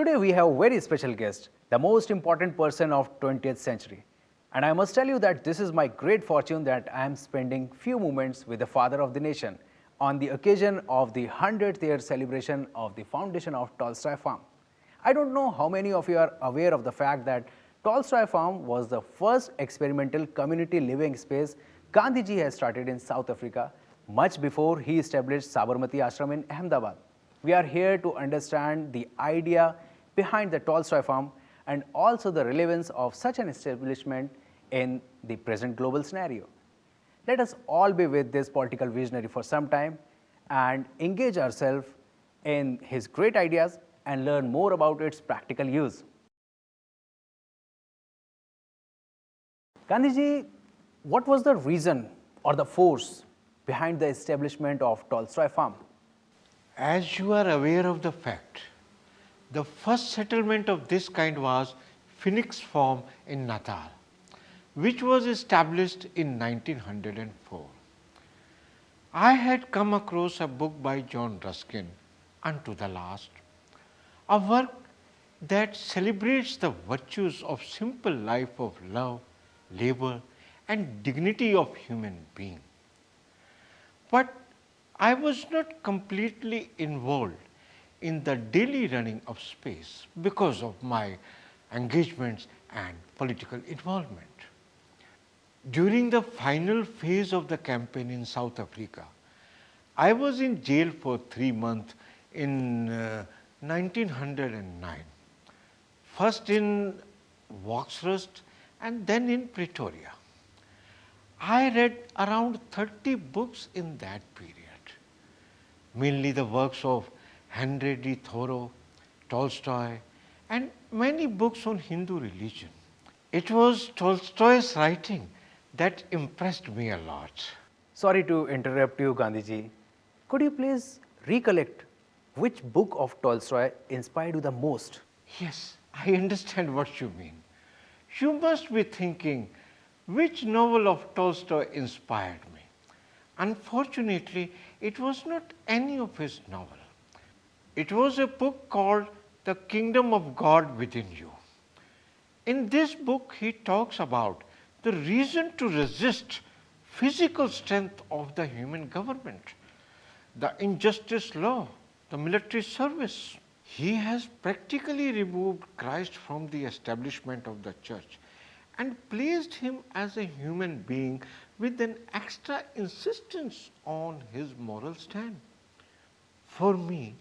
Today we have a very special guest, the most important person of 20th century. And I must tell you that this is my great fortune that I am spending few moments with the father of the nation on the occasion of the 100th year celebration of the foundation of Tolstoy Farm. I don't know how many of you are aware of the fact that Tolstoy Farm was the first experimental community living space Gandhiji has started in South Africa much before he established Sabarmati Ashram in Ahmedabad. We are here to understand the idea behind the Tolstoy Farm and also the relevance of such an establishment in the present global scenario. Let us all be with this political visionary for some time and engage ourselves in his great ideas and learn more about its practical use. Gandhiji, what was the reason or the force behind the establishment of Tolstoy Farm? As you are aware of the fact, the first settlement of this kind was Phoenix Farm in Natal, which was established in 1904. I had come across a book by John Ruskin, Unto the Last, a work that celebrates the virtues of simple life of love, labor, and dignity of human being. But I was not completely involved in the daily running of space because of my engagements and political involvement. During the final phase of the campaign in South Africa, I was in jail for 3 months in 1909, first in Waxrust and then in Pretoria. I read around 30 books in that period, mainly the works of Henry D. Thoreau, Tolstoy, and many books on Hindu religion. It was Tolstoy's writing that impressed me a lot. Sorry to interrupt you, Gandhiji. Could you please recollect which book of Tolstoy inspired you the most? Yes, I understand what you mean. You must be thinking, which novel of Tolstoy inspired me? Unfortunately, it was not any of his novel. It was a book called The Kingdom of God Within You. In this book, he talks about the reason to resist physical strength of the human government, the injustice law, the military service. He has practically removed Christ from the establishment of the church and placed him as a human being with an extra insistence on his moral stand. For me,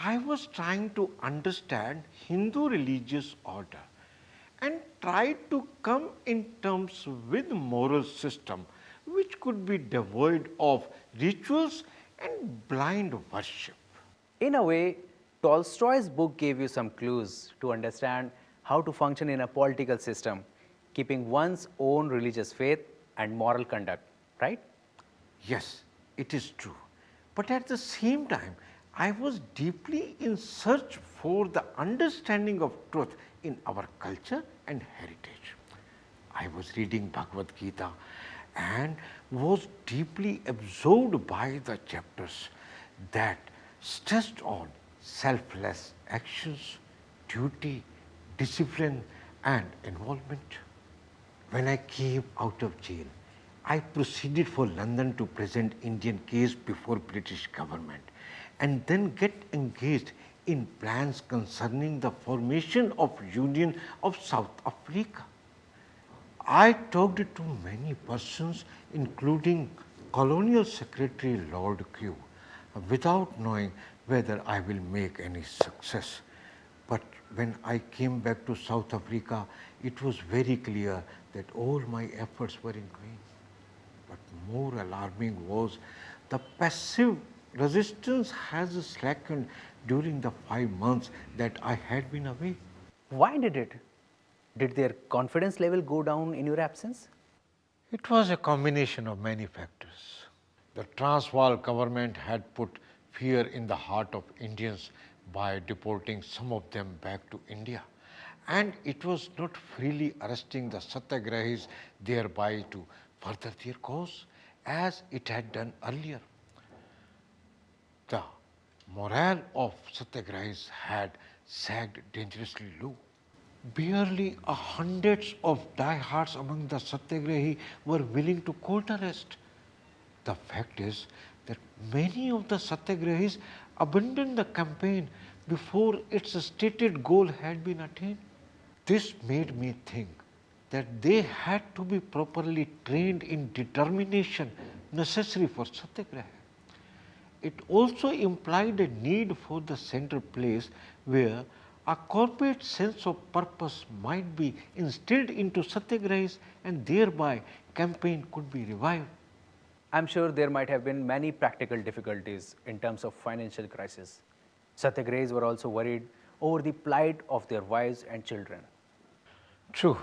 I was trying to understand Hindu religious order and tried to come in terms with moral system which could be devoid of rituals and blind worship. In a way, Tolstoy's book gave you some clues to understand how to function in a political system, keeping one's own religious faith and moral conduct, right? Yes, it is true. But at the same time, I was deeply in search for the understanding of truth in our culture and heritage. I was reading Bhagavad Gita and was deeply absorbed by the chapters that stressed on selfless actions, duty, discipline, and involvement. When I came out of jail, I proceeded for London to present Indian case before British government and then get engaged in plans concerning the formation of Union of South Africa. I talked to many persons, including Colonial Secretary Lord Kew, without knowing whether I will make any success. But when I came back to South Africa, it was very clear that all my efforts were in vain. But more alarming was the passive resistance has slackened during the 5 months that I had been away. Why did it? Did their confidence level go down in your absence? It was a combination of many factors. The Transvaal government had put fear in the heart of Indians by deporting some of them back to India, and it was not freely arresting the Satyagrahis thereby to further their cause as it had done earlier. The morale of Satyagrahis had sagged dangerously low. Barely hundreds of diehards among the Satyagrahi were willing to court arrest. The fact is that many of the Satyagrahis abandoned the campaign before its stated goal had been attained. This made me think that they had to be properly trained in determination necessary for Satyagraha. It also implied a need for the central place where a corporate sense of purpose might be instilled into Satyagrahis and thereby campaign could be revived. I'm sure there might have been many practical difficulties in terms of financial crisis. Satyagrahis were also worried over the plight of their wives and children. True.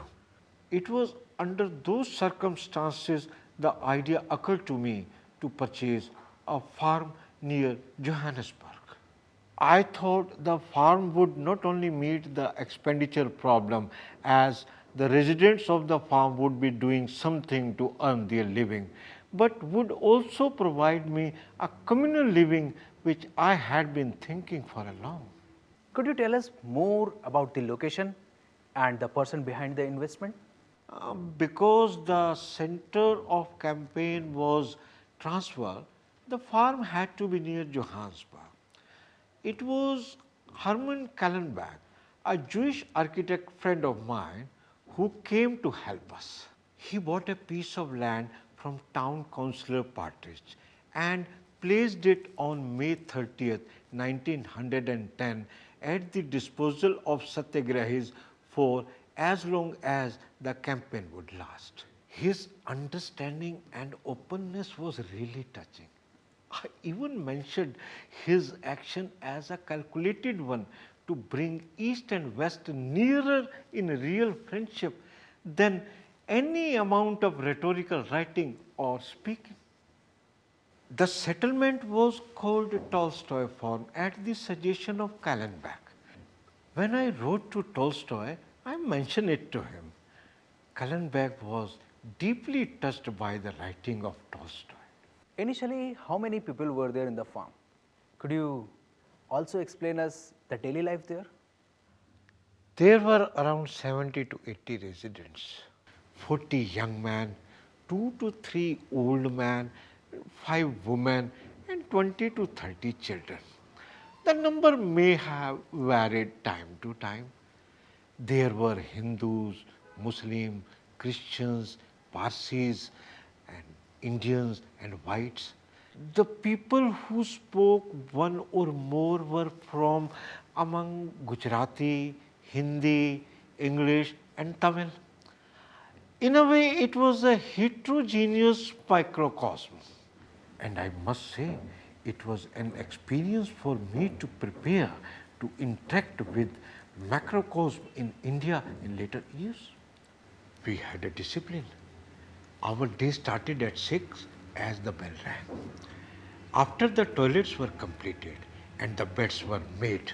It was under those circumstances the idea occurred to me to purchase a farm near Johannesburg. I thought the farm would not only meet the expenditure problem, as the residents of the farm would be doing something to earn their living, but would also provide me a communal living which I had been thinking for a long. Could you tell us more about the location and the person behind the investment? Because the center of campaign was Transvaal, the farm had to be near Johannesburg. It was Herman Kallenbach, a Jewish architect friend of mine, who came to help us. He bought a piece of land from town councillor Partridge and placed it on May 30th, 1910 at the disposal of Satyagrahis for as long as the campaign would last. His understanding and openness was really touching. I even mentioned his action as a calculated one to bring East and West nearer in real friendship than any amount of rhetorical writing or speaking. The settlement was called Tolstoy Farm at the suggestion of Kallenbach. When I wrote to Tolstoy, I mentioned it to him. Kallenbach was deeply touched by the writing of Tolstoy. Initially, how many people were there in the farm? Could you also explain us the daily life there? There were around 70 to 80 residents, 40 young men, 2 to 3 old men, 5 women and 20 to 30 children. The number may have varied time to time. There were Hindus, Muslims, Christians, Parsis and Indians and whites. The people who spoke one or more were from among Gujarati, Hindi, English and Tamil. In a way, it was a heterogeneous microcosm. And I must say, it was an experience for me to prepare to interact with macrocosm in India in later years. We had a discipline. Our day started at 6 as the bell rang. After the toilets were completed and the beds were made,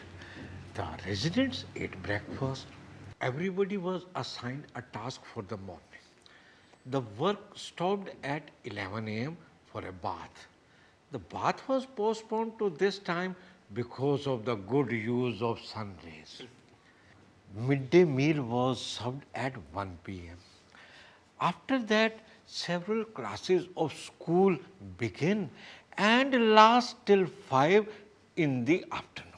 the residents ate breakfast. Everybody was assigned a task for the morning. The work stopped at 11 a.m. for a bath. The bath was postponed to this time because of the good use of sun rays. Midday meal was served at 1 p.m. After that, several classes of school begin and last till 5 in the afternoon.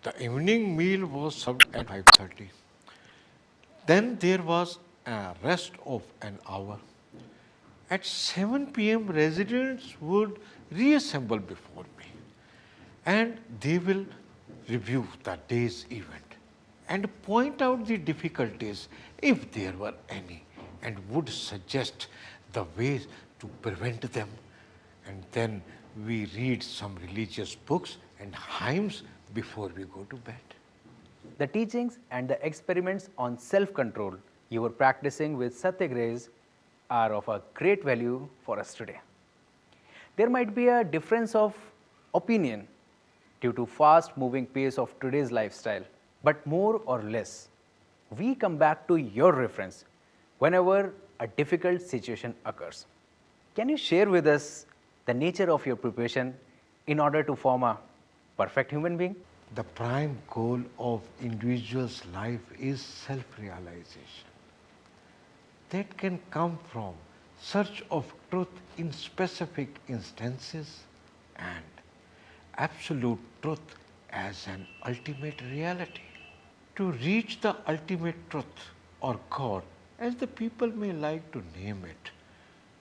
The evening meal was served at 5:30. Then there was a rest of an hour. At 7 p.m., residents would reassemble before me and they will review the day's event and point out the difficulties if there were any and would suggest the ways to prevent them. And then we read some religious books and hymns before we go to bed. The teachings and the experiments on self-control you were practicing with Satyagrahis are of a great value for us today. There might be a difference of opinion due to fast-moving pace of today's lifestyle, but more or less, we come back to your reference whenever a difficult situation occurs. Can you share with us the nature of your preparation in order to form a perfect human being? The prime goal of individual's life is self-realization. That can come from search of truth in specific instances and absolute truth as an ultimate reality. To reach the ultimate truth or God, as the people may like to name it,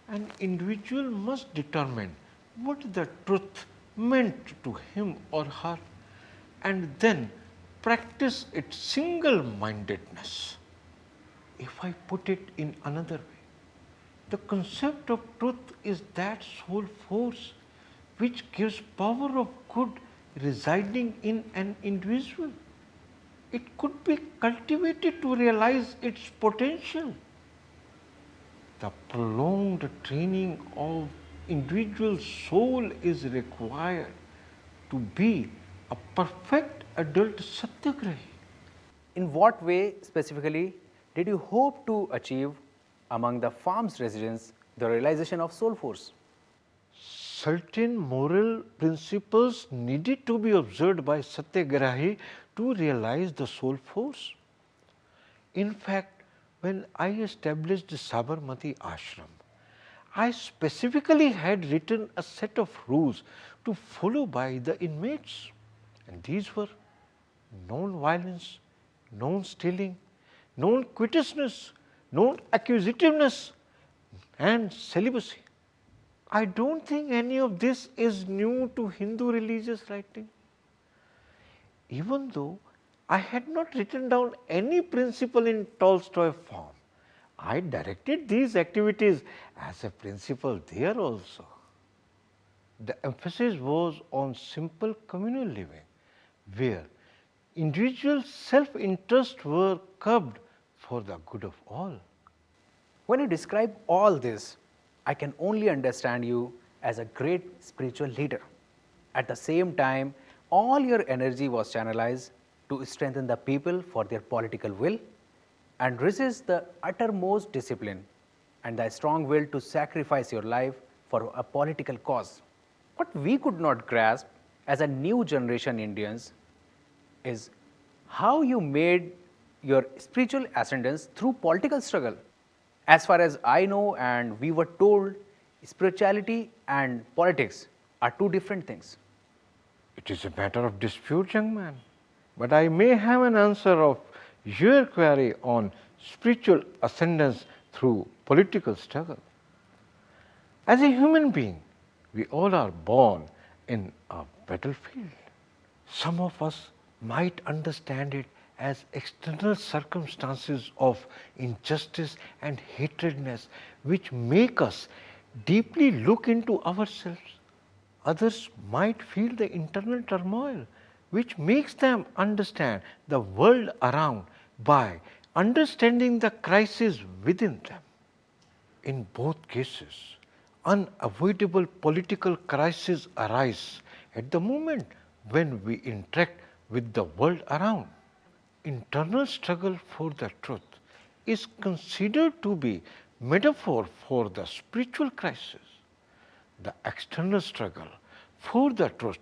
an individual must determine what the truth meant to him or her and then practice its single-mindedness. If I put it in another way, the concept of truth is that soul force which gives power of good residing in an individual. It could be cultivated to realize its potential. The prolonged training of individual soul is required to be a perfect adult satyagrahi. In what way specifically did you hope to achieve among the farm's residents the realization of soul force? Certain moral principles needed to be observed by satyagrahi to realize the soul force. In fact, when I established the Sabarmati ashram, I specifically had written a set of rules to follow by the inmates, and these were non-violence, non-stealing, non-quitiousness, non-accusativeness, and celibacy. I don't think any of this is new to Hindu religious writing. Even though I had not written down any principle in Tolstoy form, I directed these activities as a principle there also. The emphasis was on simple communal living, where individual self-interest were curbed for the good of all. When you describe all this, I can only understand you as a great spiritual leader. At the same time, all your energy was channelized to strengthen the people for their political will and resist the uttermost discipline and the strong will to sacrifice your life for a political cause. What we could not grasp as a new generation Indians is how you made your spiritual ascendance through political struggle. As far as I know, and we were told, spirituality and politics are two different things. It is a matter of dispute, young man. But I may have an answer of your query on spiritual ascendance through political struggle. As a human being, we all are born in a battlefield. Some of us might understand it as external circumstances of injustice and hatredness which make us deeply look into ourselves. Others might feel the internal turmoil which makes them understand the world around by understanding the crisis within them. In both cases, unavoidable political crises arise at the moment when we interact with the world around. Internal struggle for the truth is considered to be metaphor for the spiritual crisis. The external struggle for the truth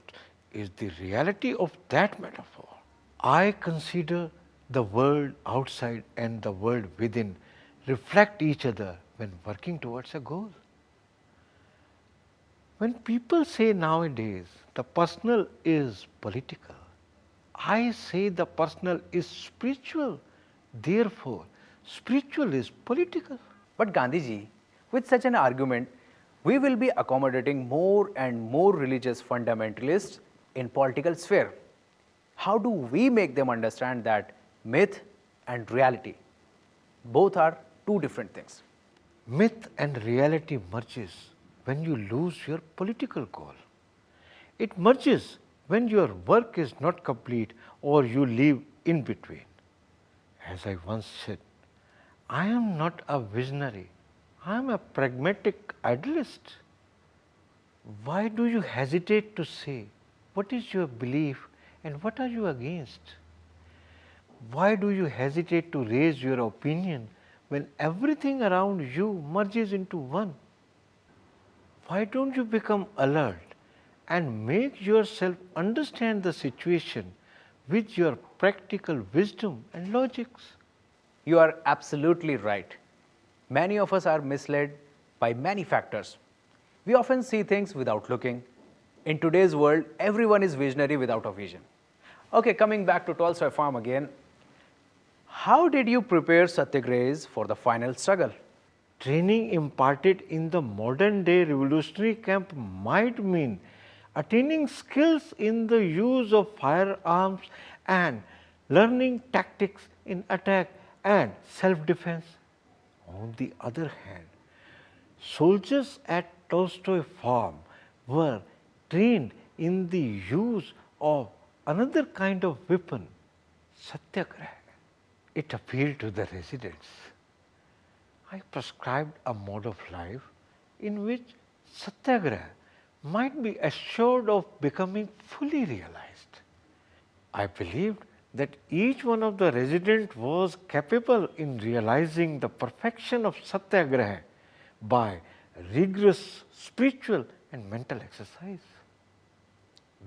is the reality of that metaphor. I consider the world outside and the world within reflect each other when working towards a goal. When people say nowadays the personal is political, I say the personal is spiritual. Therefore, spiritual is political. But Gandhiji, with such an argument, we will be accommodating more and more religious fundamentalists in political sphere. How do we make them understand that myth and reality both are two different things? Myth and reality merges when you lose your political goal. It merges when your work is not complete or you live in between. As I once said, I am not a visionary, I am a pragmatic idealist. Why do you hesitate to say what is your belief and what are you against? Why do you hesitate to raise your opinion when everything around you merges into one? Why don't you become alert and make yourself understand the situation with your practical wisdom and logics. You are absolutely right. Many of us are misled by many factors. We often see things without looking. In today's world, everyone is visionary without a vision. Okay, coming back to Tolstoy farm again. How did you prepare satyagrahis for the final struggle? Training imparted in the modern day revolutionary camp might mean attaining skills in the use of firearms and learning tactics in attack and self defense. On the other hand, soldiers at Tolstoy farm were trained in the use of another kind of weapon, satyagraha. It appealed to the residents. I prescribed a mode of life in which satyagraha might be assured of becoming fully realized. I believed that each one of the residents was capable in realizing the perfection of satyagraha by rigorous spiritual and mental exercise.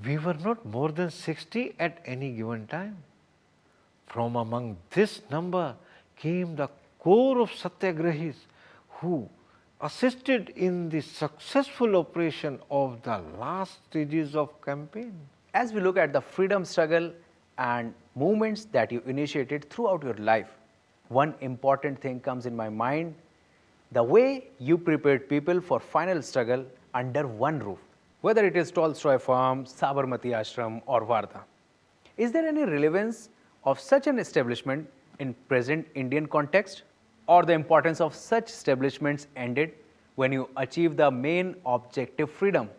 We were not more than 60 at any given time. From among this number came the core of satyagrahis who assisted in the successful operation of the last stages of campaign. As we look at the freedom struggle and movements that you initiated throughout your life, one important thing comes in my mind: the way you prepared people for final struggle under one roof, whether it is Tolstoy farm, Sabarmati ashram or Wardha. Is there any relevance of such an establishment in present Indian context, or the importance of such establishments ended when you achieve the main objective, freedom?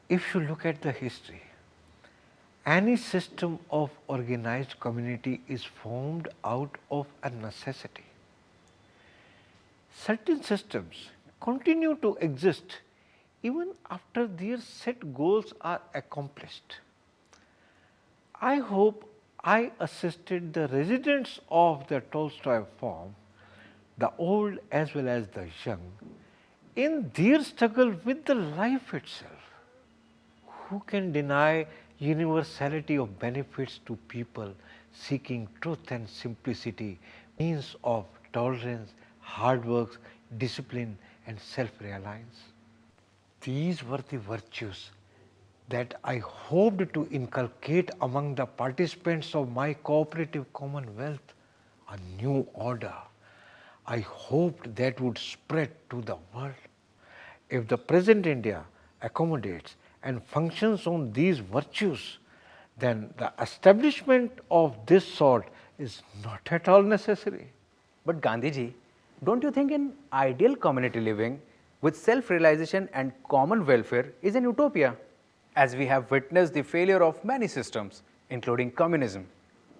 If you look at the history, any system of organized community is formed out of a necessity. Certain systems continue to exist even after their set goals are accomplished. I hope I assisted the residents of the Tolstoy farm, the old as well as the young, in their struggle with the life itself. Who can deny universality of benefits to people seeking truth and simplicity, means of tolerance, hard work, discipline and self-reliance? These were the virtues that I hoped to inculcate among the participants of my cooperative commonwealth, a new order. I hoped that would spread to the world. If the present India accommodates and functions on these virtues, then the establishment of this sort is not at all necessary. But Gandhiji, don't you think in ideal community living with self-realization and common welfare is an utopia? As we have witnessed the failure of many systems, including communism.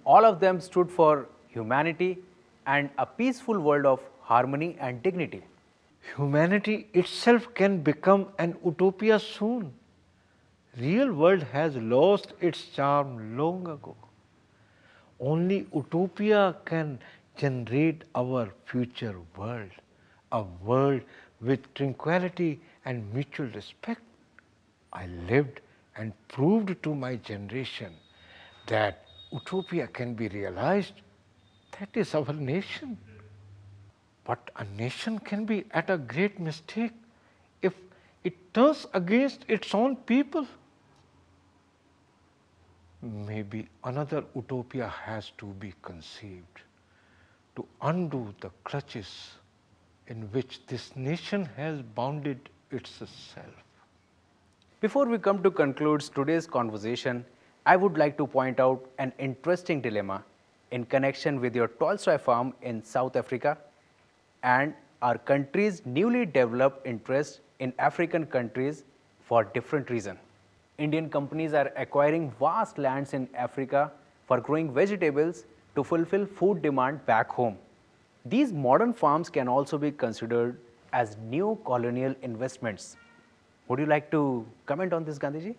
All of them stood for humanity and a peaceful world of harmony and dignity. Humanity itself can become an utopia soon. Real world has lost its charm long ago. Only utopia can generate our future world, a world with tranquility and mutual respect. I lived and proved to my generation that utopia can be realized. That is our nation. But a nation can be at a great mistake if it turns against its own people. Maybe another utopia has to be conceived to undo the clutches in which this nation has bounded itself. Before we come to conclude today's conversation, I would like to point out an interesting dilemma in connection with your Tolstoy farm in South Africa and our country's newly developed interest in African countries for different reasons. Indian companies are acquiring vast lands in Africa for growing vegetables to fulfill food demand back home. These modern farms can also be considered as new colonial investments. Would you like to comment on this, Gandhiji?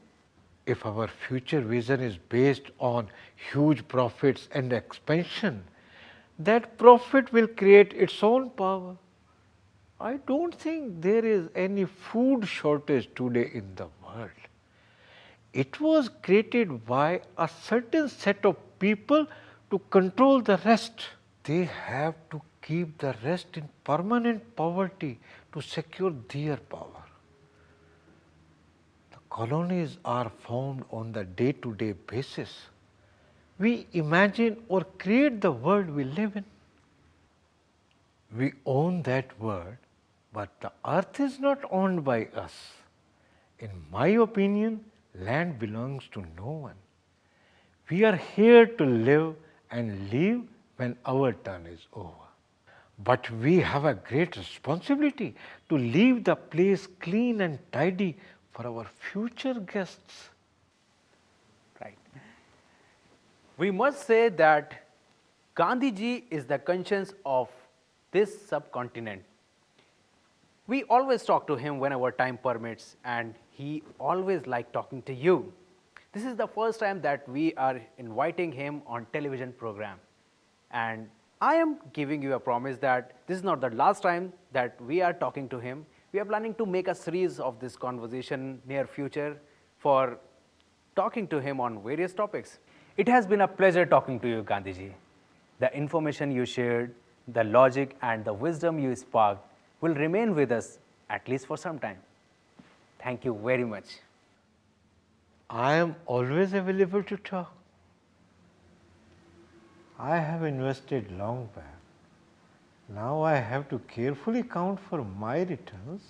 If our future vision is based on huge profits and expansion, that profit will create its own power. I don't think there is any food shortage today in the world. It was created by a certain set of people to control the rest. They have to keep the rest in permanent poverty to secure their power. The colonies are formed on the day-to-day basis. We imagine or create the world we live in. We own that world, but the earth is not owned by us. In my opinion, land belongs to no one. We are here to live and leave when our turn is over. But we have a great responsibility to leave the place clean and tidy for our future guests. Right. We must say that Gandhiji is the conscience of this subcontinent. We always talk to him whenever time permits, and he always liked talking to you. This is the first time that we are inviting him on television program. And I am giving you a promise that this is not the last time that we are talking to him. We are planning to make a series of this conversation near future for talking to him on various topics. It has been a pleasure talking to you, Gandhiji. The information you shared, the logic and the wisdom you sparked will remain with us at least for some time. Thank you very much. I am always available to talk. I have invested long back. Now I have to carefully count for my returns